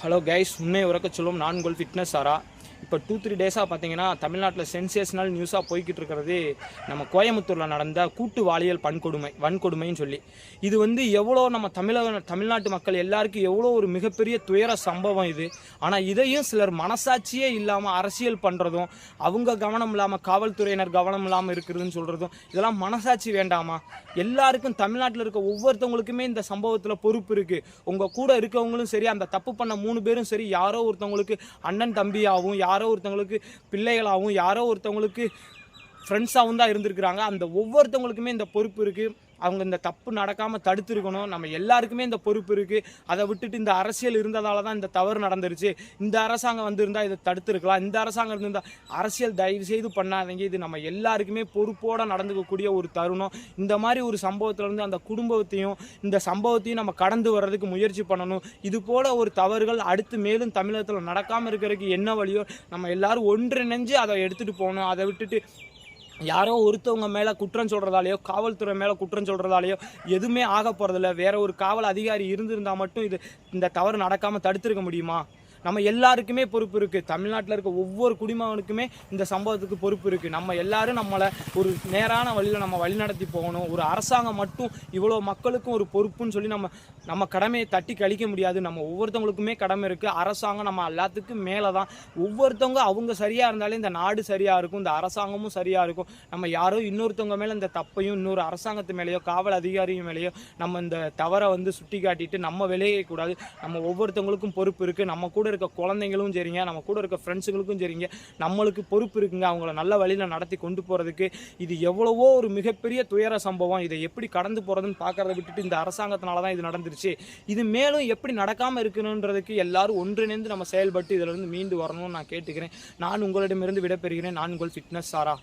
Hello guys, உண்மை உறக்க சொல்லும் நான் உங்கள் ஃபிட்னஸ் சாரா. இப்போ 2-3 டேஸாக பார்த்தீங்கன்னா தமிழ்நாட்டில் சென்சேஷனல் நியூஸாக போய்கிட்டு இருக்கிறது நம்ம கோயம்புத்தூரில் நடந்த கூட்டு பாலியல் வன்கொடுமைன்னு சொல்லி. இது எவ்வளோ நம்ம தமிழ்நாட்டு மக்கள் எல்லாருக்கும் எவ்வளோ ஒரு மிகப்பெரிய துயர சம்பவம் இது. ஆனால் இதையும் சிலர் மனசாட்சியே இல்லாமல் அரசியல் பண்ணுறதும், அவங்க கவனம் இல்லாமல் காவல்துறையினர் கவனம் இல்லாமல் இருக்கிறதுன்னு சொல்கிறதும், இதெல்லாம் மனசாட்சி வேண்டாமா? எல்லாருக்கும் தமிழ்நாட்டில் இருக்க ஒவ்வொருத்தவங்களுக்குமே இந்த சம்பவத்தில் பொறுப்பு இருக்குது. உங்கள் கூட இருக்கவங்களும் சரி, அந்த தப்பு பண்ண 3 பேரும் சரி, யாரோ ஒருத்தவங்களுக்கு அண்ணன் தம்பியாகவும், யாரோ ஒருத்தவங்களுக்கு பிள்ளைகளாகவும், யாரோ ஒருத்தவங்களுக்கு ஃப்ரெண்ட்ஸாகவும் தான் இருந்திருக்கிறாங்க. அந்த ஒவ்வொருத்தவங்களுக்குமே இந்த பொறுப்பு இருக்குது. அவங்க இந்த தப்பு நடக்காமல் தடுத்துருக்கணும். நம்ம எல்லாருக்குமே இந்த பொறுப்பு இருக்குது. அதை விட்டுட்டு இந்த அரசியல் இருந்ததால தான் இந்த தவறு நடந்துருச்சு, இந்த அரசாங்கம் வந்திருந்தால் இதை தடுத்துருக்கலாம், இந்த அரசாங்கம் இருந்திருந்தால், அரசியல் தயவு செய்து பண்ணாதீங்க. இது நம்ம எல்லாருக்குமே பொறுப்போடு நடந்துக்கக்கூடிய ஒரு தருணம். இந்த மாதிரி ஒரு சம்பவத்திலேருந்து அந்த குடும்பத்தையும் இந்த சம்பவத்தையும் நம்ம கடந்து வர்றதுக்கு முயற்சி பண்ணணும். இது போல் ஒரு தவறுகள் அடுத்து மேலும் தமிழகத்தில் நடக்காமல் இருக்கிறதுக்கு என்ன வழியோ நம்ம எல்லாரும் ஒன்றிணைஞ்சு அதை எடுத்துகிட்டு போகணும். அதை விட்டுட்டு யாரோ ஒருத்தவங்க மேலே குற்றம் சொல்கிறதாலேயோ, காவல்துறை மேலே குற்றம் சொல்கிறதாலேயோ எதுவுமே ஆக போகிறதில்ல. வேற ஒரு காவல் அதிகாரி இருந்திருந்தால் மட்டும் இந்த தவறு நடக்காமல் தடுத்துருக்க முடியுமா? நம்ம எல்லாருக்குமே பொறுப்பு இருக்குது. தமிழ்நாட்டில் இருக்க ஒவ்வொரு குடிமகனுக்குமே இந்த சம்பவத்துக்கு பொறுப்பு இருக்குது. நம்ம எல்லாரும் நம்மளை ஒரு நேரான வழியில் நம்ம வழிநடத்தி போகணும். ஒரு அரசாங்கம் மட்டும் இவ்வளோ மக்களுக்கும் ஒரு பொறுப்புன்னு சொல்லி நம்ம கடமையை தட்டி கழிக்க முடியாது. நம்ம ஒவ்வொருத்தவங்களுக்குமே கடமை இருக்குது. அரசாங்கம் நம்ம எல்லாத்துக்கும் மேலே தான். ஒவ்வொருத்தவங்க அவங்க சரியாக இருந்தாலே இந்த நாடு சரியாக இருக்கும், இந்த அரசாங்கமும் சரியாக இருக்கும். நம்ம யாரோ இன்னொருத்தவங்க மேலே இந்த தப்பையும் இன்னொரு அரசாங்கத்து மேலேயோ காவல் அதிகாரியும் மேலேயோ நம்ம இந்த தவறை சுட்டி காட்டிட்டு நம்ம விளையக்கூடாது. நம்ம ஒவ்வொருத்தவங்களுக்கும் பொறுப்பு இருக்குது. நம்ம கூட இருக்க குழந்தைங்களும் சரிங்க, நம்ம கூட இருக்க ஃப்ரெண்ட்ஸுங்களுக்கும் சரிங்க, நம்மளுக்கு பொறுப்பு இருக்குங்க அவங்கள நல்ல வழியில் நடத்தி கொண்டு போகிறதுக்கு. இது எவ்வளவோ ஒரு மிகப்பெரிய துயர சம்பவம். இதை எப்படி கடந்து போகிறதுன்னு பார்க்கறத விட்டுட்டு இந்த அரசாங்கத்தினால தான் இது நடந்துருச்சு. இது மேலும் எப்படி நடக்காமல் இருக்கணுன்றதுக்கு எல்லாரும் ஒன்றிணைந்து நம்ம செயல்பட்டு இதிலிருந்து மீண்டு வரணும்னு நான் கேட்டுக்கிறேன். நான் உங்களிடமிருந்து விடைபெறுகிறேன். நான் உங்கள் ஃபிட்னஸ் சாரா.